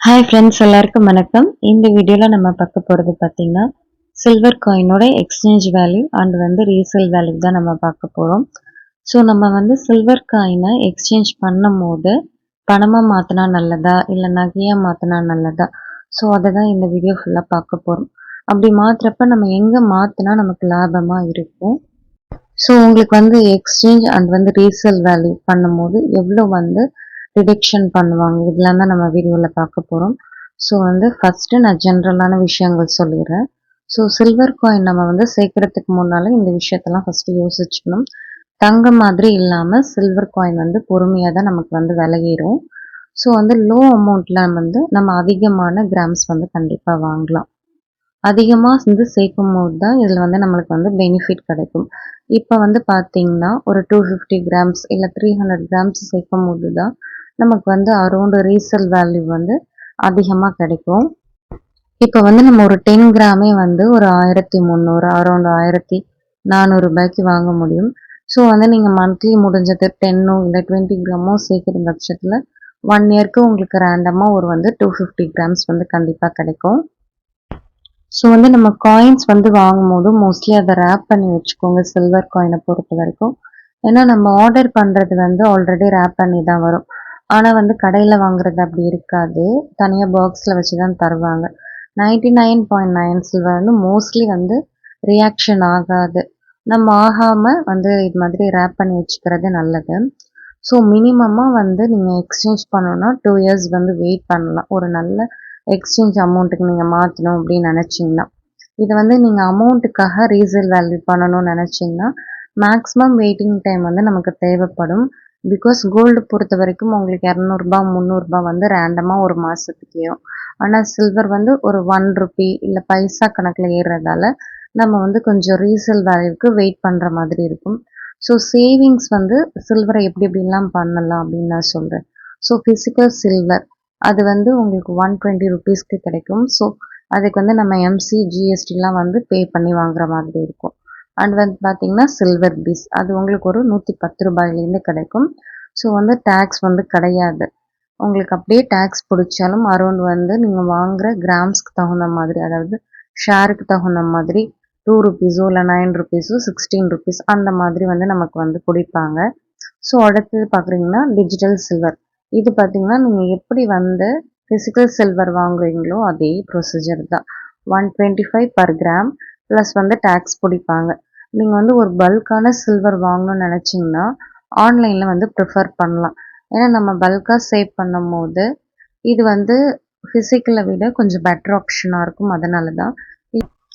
Hi friends, எல்லாருக்கும் வணக்கம். இந்த வீடியோவில் நம்ம பார்க்க போகிறது பார்த்திங்கன்னா சில்வர் காயினோட exchange value and resale value தான் நம்ம பார்க்க போகிறோம். ஸோ நம்ம சில்வர் காயினை எக்ஸ்சேஞ்ச் பண்ணும் போது பணமாக மாற்றினா நல்லதா இல்லை நகையாக மாற்றினா நல்லதா, ஸோ அதை தான் இந்த வீடியோ ஃபுல்லாக பார்க்க போகிறோம். அப்படி மாற்றுறப்ப நம்ம எங்கே மாற்றினா நமக்கு லாபமாக இருக்கும், ஸோ உங்களுக்கு எக்ஸ்சேஞ்ச் அண்ட் ரீசேல் வேல்யூ பண்ணும்போது எவ்வளோ ரிடக்ஷன் பண்ணுவாங்க, இதெல்லாம் தான் நம்ம வீடியோவில் பார்க்க போகிறோம். ஸோ ஃபஸ்ட்டு நான் ஜென்ரலான விஷயங்கள் சொல்லிடுறேன். ஸோ சில்வர் காயின் நம்ம சேர்க்கறதுக்கு முன்னால் இந்த விஷயத்தெல்லாம் ஃபஸ்ட்டு யோசிச்சுக்கணும். தங்கம் மாதிரி இல்லாமல் சில்வர் காயின் பொறுமையாக தான் நமக்கு விலையேறும். ஸோ லோ அமௌண்ட்டில் நம்ம அதிகமான கிராம்ஸ் கண்டிப்பாக வாங்கலாம். அதிகமாக சேர்க்கும் போது தான் இதில் நம்மளுக்கு பெனிஃபிட் கிடைக்கும். இப்போ பார்த்தீங்கன்னா ஒரு 250 கிராம்ஸ் இல்லை 300 கிராம்ஸ் சேர்க்கும் போது தான் நமக்கு அரௌண்ட் ரீசேல் வேல்யூ அதிகமாக கிடைக்கும். இப்போ நம்ம ஒரு 10 கிராமே ஒரு 1300 அரௌண்ட் 1400 ரூபாய்க்கு வாங்க முடியும். ஸோ நீங்கள் மந்த்லி முடிஞ்சது 10 இல்லை 20 கிராமோ சேர்க்கிற பட்சத்தில் 1 இயர்க்கு உங்களுக்கு ரேண்டமாக ஒரு 250 கிராம்ஸ் கண்டிப்பாக கிடைக்கும். ஸோ நம்ம காயின்ஸ் வாங்கும்போது மோஸ்ட்லி அதை ரேப் பண்ணி வச்சுக்கோங்க சில்வர் காயினை பொறுத்த வரைக்கும். ஏன்னா நம்ம ஆர்டர் பண்ணுறது ஆல்ரெடி ரேப் பண்ணி தான் வரும். ஆனால் கடையில் வாங்குறது அப்படி இருக்காது, தனியாக பாக்ஸில் வச்சு தான் தருவாங்க. 99.9 சில்வர் மோஸ்ட்லி ரியாக்ஷன் ஆகாது. நம்ம ஆகாமல் இது மாதிரி ரேப் பண்ணி வச்சுக்கிறது நல்லது. ஸோ மினிமமாக நீங்கள் எக்ஸ்சேஞ்ச் பண்ணணும்னா 2 இயர்ஸ் வெயிட் பண்ணலாம். ஒரு நல்ல எக்ஸ்சேஞ்ச் அமௌண்ட்டுக்கு நீங்கள் மாற்றணும் அப்படின்னு நினச்சிங்கன்னா. இது நீங்கள் அமௌண்ட்டுக்காக ரீசேல் வேல்யூ பண்ணணும்னு நினச்சிங்கன்னா மேக்ஸிமம் வெயிட்டிங் டைம் நமக்கு தேவைப்படும். பிகாஸ் கோல்டு பொறுத்த வரைக்கும் உங்களுக்கு 200 300 ரேண்டமாக ஒரு மாதத்துக்கு ஏறும். ஆனால் சில்வர் ஒரு 1 ரூபி இல்லை பைசா கணக்கில் ஏறுறதால நம்ம கொஞ்சம் ரீசேல் வேல்யூக்கு வெயிட் பண்ணுற மாதிரி இருக்கும். ஸோ சேவிங்ஸ் சில்வரை எப்படி எப்படிலாம் பண்ணலாம் அப்படின்னு நான் சொல்கிறேன். ஸோ ஃபிசிக்கல் சில்வர் அது உங்களுக்கு 120 ருபீஸ்க்கு கிடைக்கும். ஸோ அதுக்கு நம்ம எம்சி ஜிஎஸ்டிலாம் பே பண்ணி வாங்குற மாதிரி இருக்கும். அண்ட் பார்த்தீங்கன்னா சில்வர் பீஸ் அது உங்களுக்கு ஒரு 110 ரூபாயிலேருந்து கிடைக்கும். ஸோ டேக்ஸ் கிடையாது. உங்களுக்கு அப்படியே டேக்ஸ் பிடிச்சாலும் அரௌண்ட் நீங்கள் வாங்குகிற கிராம்ஸ்க்கு தகுந்த மாதிரி, அதாவது ஷேருக்கு தகுந்த மாதிரி 2 ருபீஸோ இல்லை 9 ருபீஸோ 16 ருபீஸ் அந்த மாதிரி நமக்கு பிடிப்பாங்க. ஸோ அடுத்தது பார்க்குறீங்கன்னா டிஜிட்டல் சில்வர். இது பார்த்தீங்கன்னா நீங்கள் எப்படி ஃபிசிக்கல் சில்வர் வாங்குவீங்களோ அதே ப்ரொசீஜர் தான். 125 பர் கிராம் ப்ளஸ் டேக்ஸ் பிடிப்பாங்க. நீங்கள் ஒரு பல்கான சில்வர் வாங்கணும்னு நினச்சிங்கன்னா ஆன்லைனில் ப்ரிஃபர் பண்ணலாம். ஏன்னா நம்ம பல்காக சேவ் பண்ணும் போது இது ஃபிசிக்கலை விட கொஞ்சம் பெட்டர் ஆப்ஷனாக இருக்கும். அதனால தான்.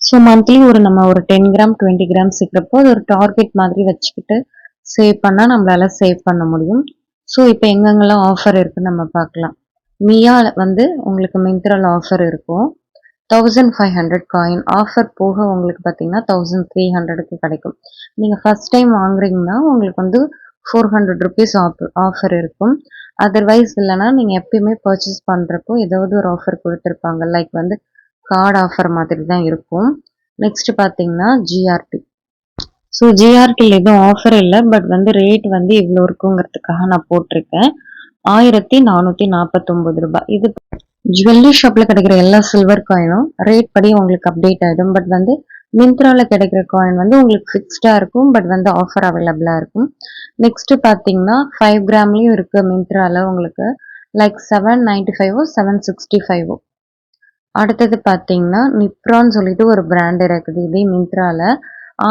ஸோ மந்த்லி நம்ம ஒரு 10 கிராம் 20 கிராம் சேர்க்குறப்போ அது ஒரு டார்கெட் மாதிரி வச்சுக்கிட்டு சேவ் பண்ணால் நம்மளால சேவ் பண்ண முடியும். ஸோ இப்போ எங்கெங்கெல்லாம் ஆஃபர் இருக்குன்னு நம்ம பார்க்கலாம். மியா உங்களுக்கு மிந்த்ரால ஆஃபர் இருக்கும். 1500 காயின் ஆஃபர் போக உங்களுக்கு பார்த்தீங்கன்னா 1300க்கு கிடைக்கும். நீங்கள் ஃபஸ்ட் டைம் வாங்குறீங்கன்னா உங்களுக்கு 400 ருபீஸ் ஆஃபர் இருக்கும். அதர்வைஸ் இல்லைனா நீங்கள் எப்பயுமே பர்ச்சேஸ் பண்ணுறப்போ ஏதாவது ஒரு ஆஃபர் கொடுத்துருப்பாங்க. லைக் கார்டு ஆஃபர் மாதிரி தான் இருக்கும். நெக்ஸ்ட் பார்த்தீங்கன்னா ஜிஆர்டி. ஸோ ஜிஆர்டியில் எதுவும் ஆஃபர் இல்லை, பட் ரேட் இவ்வளோ இருக்குங்கிறதுக்காக நான் போட்டிருக்கேன். 1449 ரூபாய். இது ஜுவல்லரி ஷாப்பில் கிடைக்கிற எல்லா சில்வர் காயினும் ரேட் படி உங்களுக்கு அப்டேட் ஆகிடும். பட் மிந்த்ராவில் கிடைக்கிற காயின் உங்களுக்கு ஃபிக்ஸ்டாக இருக்கும். பட் ஆஃபர் அவைலபிளாக இருக்கும். நெக்ஸ்ட்டு பார்த்தீங்கன்னா 5 கிராம்லேயும் இருக்குது மிந்த்ராவில் உங்களுக்கு. லைக் 795 765. அடுத்தது பார்த்தீங்கன்னா நிப்ரான்னு சொல்லிட்டு ஒரு பிராண்ட் இருக்குது. இதே மிந்த்ராவில்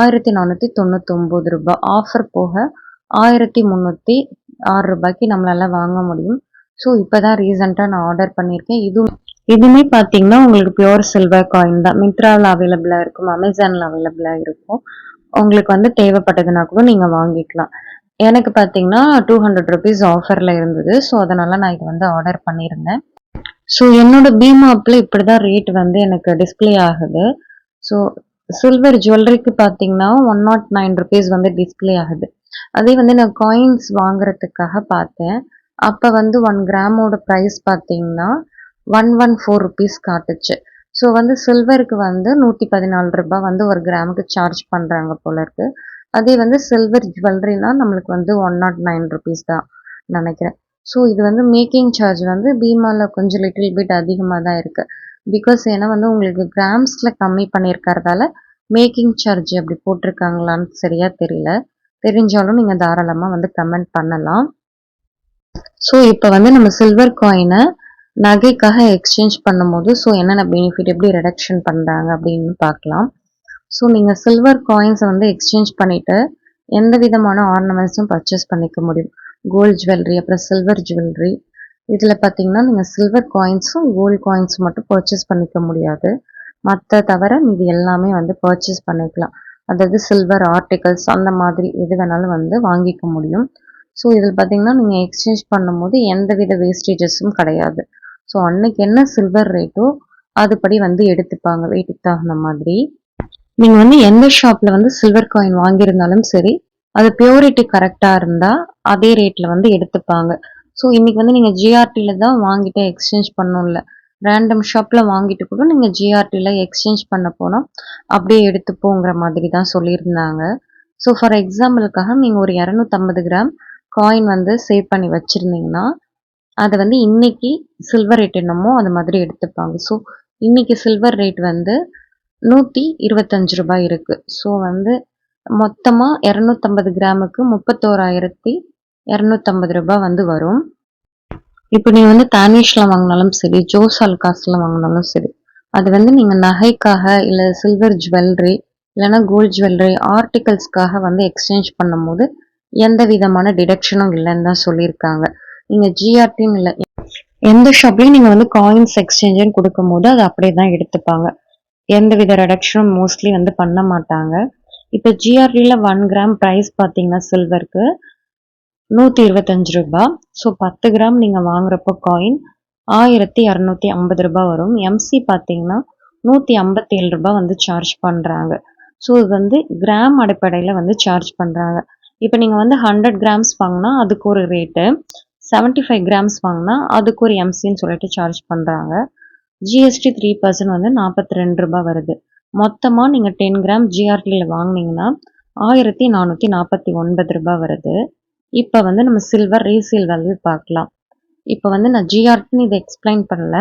1499 ரூபாய். ஆஃபர் போக 1306 ரூபாய்க்கு நம்மளால வாங்க முடியும். ஸோ இப்போ தான் ரீசெண்டாக நான் ஆர்டர் பண்ணியிருக்கேன். இதுவுமே பார்த்தீங்கன்னா உங்களுக்கு பியூர் சில்வர் காயின் தான். மிந்த்ராவில் அவைலபிளாக இருக்கும், அமேசானில் அவைலபிளாக இருக்கும். உங்களுக்கு தேவைப்பட்டதுன்னா கூட நீங்கள் வாங்கிக்கலாம். எனக்கு பார்த்தீங்கன்னா 200 ருபீஸ் ஆஃபரில் இருந்தது. ஸோ அதனால் நான் இது ஆர்டர் பண்ணியிருந்தேன். ஸோ என்னோட பீம் ஆப்பில் இப்படி தான் ரேட் எனக்கு டிஸ்பிளே ஆகுது. ஸோ சில்வர் ஜுவல்லரிக்கு பார்த்தீங்கன்னா 109 ருபீஸ் டிஸ்பிளே ஆகுது. அதே நான் காயின்ஸ் வாங்குறதுக்காக பார்த்தேன். அப்போ 1 கிராமோட ப்ரைஸ் பார்த்தீங்கன்னா 114 ருபீஸ் காட்டுச்சு. ஸோ சில்வருக்கு 114 ரூபாய் ஒரு கிராமுக்கு சார்ஜ் பண்ணுறாங்க போல இருக்கு. அதே சில்வர் ஜுவல்லரினா நம்மளுக்கு 109 ருபீஸ் தான் நினைக்கிறேன். ஸோ இது வந்து மேக்கிங் சார்ஜ் வந்து பீமாவில் கொஞ்சம் லிட்டில் பிட் அதிகமாக தான் இருக்குது. பிகாஸ் ஏன்னா வந்து உங்களுக்கு கிராம்ஸில் கம்மி பண்ணியிருக்கறதால மேக்கிங் சார்ஜ் அப்படி போட்டிருக்காங்களான்னு சரியாக தெரியல. தெரிஞ்சாலும் நீங்கள் தாராளமாக வந்து கமெண்ட் பண்ணலாம். ஸோ இப்போ வந்து நம்ம சில்வர் காயினை நகைக்காக எக்ஸ்சேஞ்ச் பண்ணும்போது ஸோ என்னென்ன பெனிஃபிட் எப்படி ரிடக்ஷன் பண்ணுறாங்க அப்படின்னு பார்க்கலாம். ஸோ நீங்கள் சில்வர் காயின்ஸை வந்து எக்ஸ்சேஞ்ச் பண்ணிவிட்டு எந்த விதமான ஆர்னமெண்ட்ஸும் பர்ச்சேஸ் பண்ணிக்க முடியும். கோல்டு ஜுவல்லரி, அப்புறம் சில்வர் ஜுவல்லரி. இதில் பார்த்தீங்கன்னா நீங்கள் சில்வர் காயின்ஸும் கோல்டு காயின்ஸும் மட்டும் பர்ச்சேஸ் பண்ணிக்க முடியாது. மற்ற தவிர இது எல்லாமே வந்து பர்ச்சேஸ் பண்ணிக்கலாம். அதாவது சில்வர் ஆர்டிகல்ஸ் அந்த மாதிரி எது வேணாலும் வந்து வாங்கிக்க முடியும். ஸோ இதில் பார்த்தீங்கன்னா நீங்கள் எக்ஸ்சேஞ்ச் பண்ணும்போது எந்த வித வேஸ்டேஜஸும் கிடையாது. ஸோ அன்னைக்கு என்ன சில்வர் ரேட்டோ அதுபடி வந்து எடுத்துப்பாங்க வெயிட்டுக்கு தகுந்த மாதிரி. நீங்கள் வந்து எந்த ஷாப்பில் வந்து சில்வர் காயின் வாங்கியிருந்தாலும் சரி, அது பியூரிட்டி கரெக்டாக இருந்தால் அதே ரேட்டில் வந்து எடுத்துப்பாங்க. ஸோ இன்றைக்கி வந்து நீங்கள் ஜிஆர்டியில் தான் வாங்கிட்டு எக்ஸ்சேஞ்ச் பண்ணணும்ல, ரேண்டம் ஷாப்பில் வாங்கிட்டு கூட நீங்கள் ஜிஆர்டியில் எக்ஸ்சேஞ்ச் பண்ண போனால் அப்படியே எடுத்துப்போங்கிற மாதிரி தான் சொல்லியிருந்தாங்க. ஸோ ஃபார் எக்ஸாம்பிளுக்காக நீங்கள் ஒரு 250 கிராம் காயின் வந்து சேவ் பண்ணி வச்சுருந்தீங்கன்னா அதை வந்து இன்னைக்கு சில்வர் ரேட் என்னமோ அது மாதிரி எடுத்துப்பாங்க. ஸோ இன்னைக்கு சில்வர் ரேட் வந்து 125 ரூபாய் இருக்குது. ஸோ வந்து மொத்தமாக 250 கிராமுக்கு 31,250 ரூபாய் வந்து வரும். இப்போ நீங்கள் வந்து தானிஷில் வாங்கினாலும் சரி, ஜோஸ் ஆலுகாஸில் வாங்கினாலும் சரி, அது வந்து நீங்கள் நகைக்காக இல்லை சில்வர் ஜுவல்லரி இல்லைன்னா கோல்டு ஜுவல்லரி ஆர்டிகல்ஸ்க்காக வந்து எக்ஸ்சேஞ்ச் பண்ணும்போது எந்த விதமான டிடக்ஷனும் இல்லைன்னு தான் சொல்லியிருக்காங்க. நீங்கள் ஜிஆர்டின்னு இல்லை எந்த ஷாப்லேயும் நீங்கள் வந்து காயின்ஸ் எக்ஸ்சேஞ்சுன்னு கொடுக்கும்போது அது அப்படியே தான் எடுத்துப்பாங்க. எந்த வித ரிடக்ஷனும் மோஸ்ட்லி வந்து பண்ண மாட்டாங்க. இப்போ ஜிஆர்டியில் 1 கிராம் ப்ரைஸ் பார்த்தீங்கன்னா சில்வருக்கு 125 ரூபாய். ஸோ 10 கிராம் நீங்கள் வாங்குறப்போ காயின் 1250 ரூபாய் வரும். எம்சி பார்த்தீங்கன்னா 157 ரூபாய் வந்து சார்ஜ் பண்ணுறாங்க. ஸோ இது வந்து கிராம் அடிப்படையில் வந்து சார்ஜ் பண்ணுறாங்க. இப்போ நீங்கள் வந்து 100 கிராம்ஸ் வாங்கினா அதுக்கு ஒரு ரேட்டு, 75 கிராம்ஸ் வாங்கினா அதுக்கு ஒரு எம்சின்னு சொல்லிட்டு சார்ஜ் பண்ணுறாங்க. ஜிஎஸ்டி 3% வந்து 42 ரூபாய் வருது. மொத்தமாக நீங்கள் 10 கிராம் ஜிஆர்டியில் வாங்கினீங்கன்னா 1449 ரூபாய் வருது. இப்போ வந்து நம்ம சில்வர் ரீசேல் வேல்யூ பார்க்கலாம். இப்போ வந்து நான் ஜிஆர்டின்னு இதை எக்ஸ்பிளைன் பண்ணல.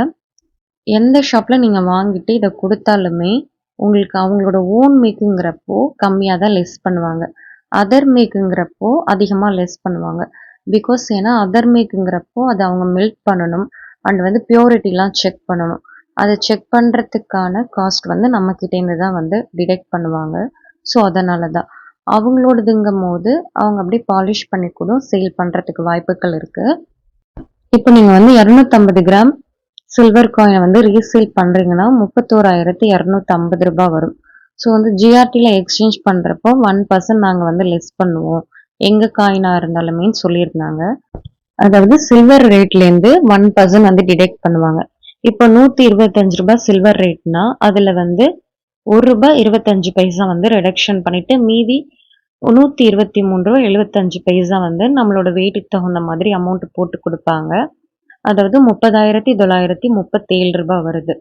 எந்த ஷாப்பில் நீங்கள் வாங்கிட்டு இதை கொடுத்தாலுமே உங்களுக்கு அவங்களோட ஓன் மேக்குங்கிறப்போ கம்மியாக தான் லெஸ் பண்ணுவாங்க. அதர் மேக்குங்கிறப்போ அதிகமாக லெஸ் பண்ணுவாங்க. பிகாஸ் ஏன்னா அதர் மேக்குங்கிறப்போ அதை அவங்க மெல்ட் பண்ணணும் அண்ட் வந்து பியூரிட்டிலாம் செக் பண்ணணும். அதை செக் பண்ணுறதுக்கான காஸ்ட் வந்து நம்மக்கிட்டேருந்து தான் வந்து டிடெக்ட் பண்ணுவாங்க. ஸோ அதனால தான் அவங்களோடதுங்கும் போது அவங்க அப்படியே பாலிஷ் பண்ணி கூட சேல் பண்ணுறதுக்கு வாய்ப்புகள் இருக்குது. இப்போ நீங்கள் வந்து 250 கிராம் சில்வர் காயினை வந்து ரீசேல் பண்ணுறீங்கன்னா 31,250 ரூபாய் வரும். ஸோ வந்து ஜிஆர்டியில் எக்ஸ்சேஞ்ச் பண்ணுறப்போ 1% நாங்கள் வந்து லெஸ் பண்ணுவோம் எங்கள் காயினாக இருந்தாலுமேன்னு சொல்லியிருந்தாங்க. அதாவது சில்வர் ரேட்லேருந்து 1% வந்து டிடெக்ட் பண்ணுவாங்க. இப்போ 125 ரூபாய் சில்வர் ரேட்னா அதில் வந்து ₹1.25 வந்து ரிடக்ஷன் பண்ணிவிட்டு மீதி 123.75 ரூபா வந்து நம்மளோட வெயிட்டுக்கு தகுந்த மாதிரி அமௌண்ட் போட்டு கொடுப்பாங்க. அதாவது 30,937 ரூபாய் வருது.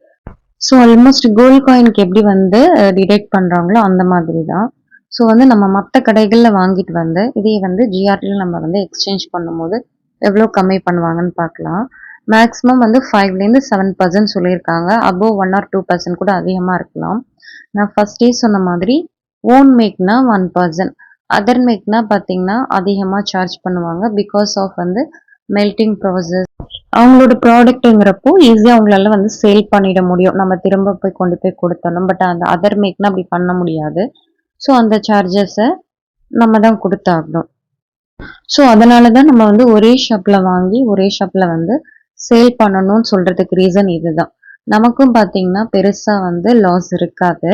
ஸோ ஆல்மோஸ்ட் கோல்டு காயினுக்கு எப்படி வந்து டிடெக்ட் பண்ணுறாங்களோ அந்த மாதிரி தான். ஸோ வந்து நம்ம மற்ற கடைகளில் வாங்கிட்டு வந்து இதே வந்து ஜிஆர்டியில் நம்ம வந்து எக்ஸ்சேஞ்ச் பண்ணும்போது எவ்வளோ கம்மி பண்ணுவாங்கன்னு பார்க்கலாம். மேக்ஸிமம் வந்து 5லேருந்து 7% சொல்லியிருக்காங்க. அபோவ் 1 or 2% கூட அதிகமாக இருக்கலாம். நான் ஃபர்ஸ்டே சொன்ன மாதிரி ஓன் மேக்னா 1%, அதர் மேக்னா பார்த்தீங்கன்னா அதிகமாக சார்ஜ் பண்ணுவாங்க. பிகாஸ் ஆஃப் வந்து மெல்டிங் ப்ராசஸ் அவங்களோட ப்ராடக்ட்டுங்கிறப்போ ஈஸியாக அவங்களால வந்து சேல் பண்ணிட முடியும். நம்ம திரும்ப போய் கொண்டு போய் கொடுத்தோம். பட் அந்த அதர் மேக்னா அப்படி பண்ண முடியாது. ஸோ அந்த சார்ஜஸை நம்ம தான் கொடுத்தாகணும். ஸோ அதனால தான் நம்ம வந்து ஒரே ஷாப்பில் வாங்கி ஒரே ஷாப்பில் வந்து சேல் பண்ணணும்னு சொல்கிறதுக்கு ரீசன் இதுதான். நமக்கும் பார்த்தீங்கன்னா பெருசாக வந்து லாஸ் இருக்காது.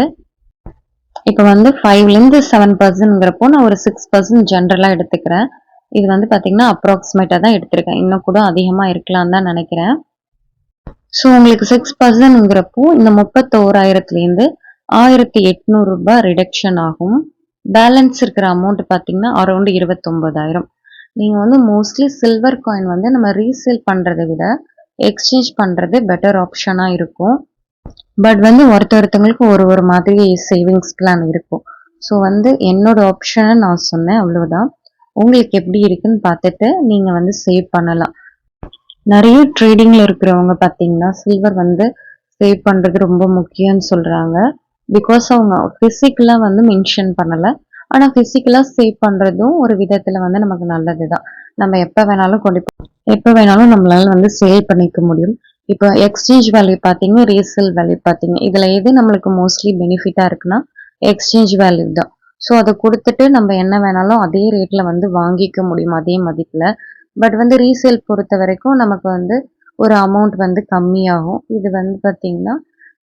இப்போ வந்து 5லேருந்து 7%ங்கிறப்போ நான் ஒரு 6% ஜென்ரலாக எடுத்துக்கிறேன். இது வந்து பார்த்தீங்கன்னா அப்ராக்சிமேட்டாக தான் எடுத்திருக்கேன். இன்னும் கூட அதிகமாக இருக்கலாம் தான் நினைக்கிறேன். ஸோ உங்களுக்கு 6%ங்கிறப்போ இந்த 31,000லேருந்து 1,800 ரூபாய் ரிடக்ஷன் ஆகும். பேலன்ஸ் இருக்கிற அமௌண்ட் பார்த்தீங்கன்னா அரௌண்ட் 29,000. நீங்கள் வந்து மோஸ்ட்லி சில்வர் காயின் வந்து நம்ம ரீசேல் பண்ணுறதை விட எக்ஸ்சேஞ்ச் பண்ணுறது பெட்டர் ஆப்ஷனாக இருக்கும். பட் வந்து ஒருத்தவங்களுக்கு ஒரு மாதிரி சேவிங்ஸ் பிளான் இருக்கும். ஸோ வந்து என்னோட ஆப்ஷனை நான் சொன்னேன், அவ்வளோதான். உங்களுக்கு எப்படி இருக்குன்னு பார்த்துட்டு நீங்கள் வந்து சேவ் பண்ணலாம். நிறைய ட்ரேடிங்ல இருக்கிறவங்க பார்த்தீங்கன்னா சில்வர் வந்து சேவ் பண்றது ரொம்ப முக்கியம்னு சொல்றாங்க. பிகாஸ் அவங்க பிசிக்கலா வந்து மென்ஷன் பண்ணல. ஆனா பிசிக்கலா சேவ் பண்றதும் ஒரு விதத்துல வந்து நமக்கு நல்லதுதான். நம்ம எப்ப வேணாலும் நம்மளால வந்து சேல் பண்ணிக்க முடியும். இப்போ எக்ஸ்சேஞ்ச் வேல்யூ பார்த்தீங்க, ரீசேல் வேல்யூ பார்த்தீங்க. இதுல எது நம்மளுக்கு மோஸ்ட்லி பெனிஃபிட்டா இருக்குன்னா எக்ஸ்சேஞ்ச் வேல்யூ தான். ஸோ அதை கொடுத்துட்டு நம்ம என்ன வேணாலும் அதே ரேட்ல வந்து வாங்கிக்க முடியும் அதே மதிப்புல. பட் வந்து ரீசேல் பொறுத்த வரைக்கும் நமக்கு வந்து ஒரு அமௌண்ட் வந்து கம்மியாகும். இது வந்து பார்த்தீங்கன்னா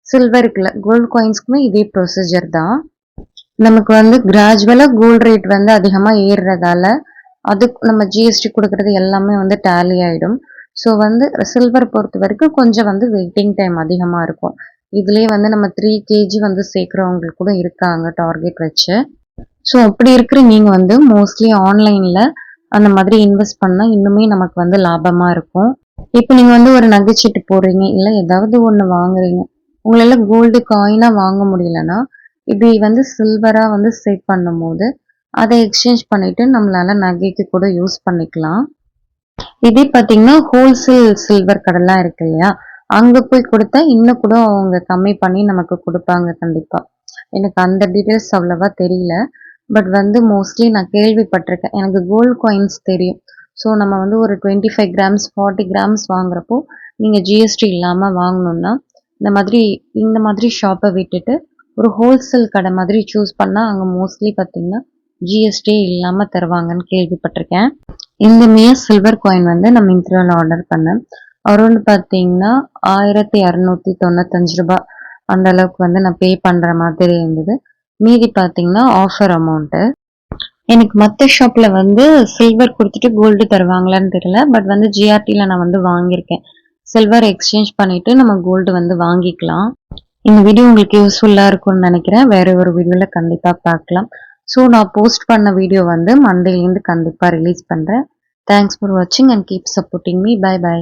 சில்வருக்குல கோல்டு காயின்ஸ்க்குமே இதே ப்ரொசீஜர் தான். நமக்கு வந்து கிராஜுவலா கோல்டு ரேட் வந்து அதிகமா ஏறுறதால அது நம்ம ஜிஎஸ்டி கொடுக்கறது எல்லாமே வந்து டேலி ஆயிடும். ஸோ வந்து சில்வர் பொறுத்த வரைக்கும் கொஞ்சம் வந்து வெயிட்டிங் டைம் அதிகமா இருக்கும். இதுலயே வந்து நம்ம 3 கேஜி வந்து சேர்க்கிறவங்களுக்கு கூட இருக்காங்க டார்கெட் வச்சு. ஸோ அப்படி இருக்கிற நீங்க வந்து மோஸ்ட்லி ஆன்லைன்ல அந்த மாதிரி இன்வெஸ்ட் பண்ணா இன்னுமே நமக்கு வந்து லாபமா இருக்கும். இப்போ நீங்க வந்து ஒரு நகைச்சீட்டு போடுறீங்க, இல்ல ஏதாவது ஒண்ணு வாங்குறீங்க. உங்களால கோல்டு காயினா வாங்க முடியலன்னா, இப்படி வந்து சில்வரா வந்து சேவ் பண்ணும்போது, அதை எக்ஸ்சேஞ்ச் பண்ணிட்டு நம்மளால நகைக்கு கூட யூஸ் பண்ணிக்கலாம். இதே பார்த்தீங்கன்னா, ஹோல்சேல் சில்வர் கடைலாம் இருக்கு இல்லையா? அங்க போய் குடுத்தா இன்னும் கூட அவங்க கம்மி பண்ணி நமக்கு குடுப்பாங்க கண்டிப்பா. எனக்கு அந்த டீட்டெயில்ஸ் அவ்வளவா தெரியல. பட் வந்து மோஸ்ட்லி நான் கேள்விப்பட்டிருக்கேன். எனக்கு கோல்ட் காயின்ஸ் தெரியும். ஸோ நம்ம வந்து ஒரு 25 கிராம்ஸ், 40 கிராம்ஸ் வாங்குறப்போ, நீங்க ஜிஎஸ்டி இல்லாம வாங்கணும்னா, இந்த மாதிரி ஷாப்ப விட்டுட்டு, ஒரு ஹோல்சேல் கடை மாதிரி சூஸ் பண்ணா, அங்க மோஸ்ட்லி பார்த்தீங்கன்னா, ஜிஎஸ்டியே இல்லாம தருவாங்கன்னு கேள்விப்பட்டிருக்கேன். இந்த சில்வர் காயின் வந்து நான் மிந்த்ரால ஆர்டர் பண்ணேன். அரௌண்ட் பார்த்தீங்கன்னா, ரூ. 1295 அந்த அளவுக்கு வந்து நான் பே பண்ற மாதிரி இருந்தது. மீதி பார்த்தீங்கன்னா, ஆஃபர் அமௌண்ட்டு. எனக்கு மத்த ஷாப்ல வந்து சில்வர் குடுத்துட்டு கோல்டு தருவாங்களான்னு தெரியல. பட் வந்து ஜிஆர்டில நான் வந்து வாங்கியிருக்கேன். சில்வர் எக்ஸ்சேஞ்ச் பண்ணிட்டு நம்ம கோல்டு வந்து வாங்கிக்கலாம். இந்த வீடியோ உங்களுக்கு யூஸ்ஃபுல்லா இருக்கும்னு நினைக்கிறேன். வேற ஒரு வீடியோல கண்டிப்பா பார்க்கலாம். ஸோ நான் போஸ்ட் பண்ண வீடியோ வந்து மண்டேலேருந்து கண்டிப்பா ரிலீஸ் பண்றேன். தேங்க்ஸ் ஃபார் வாட்சிங் and keep supporting me. Bye by.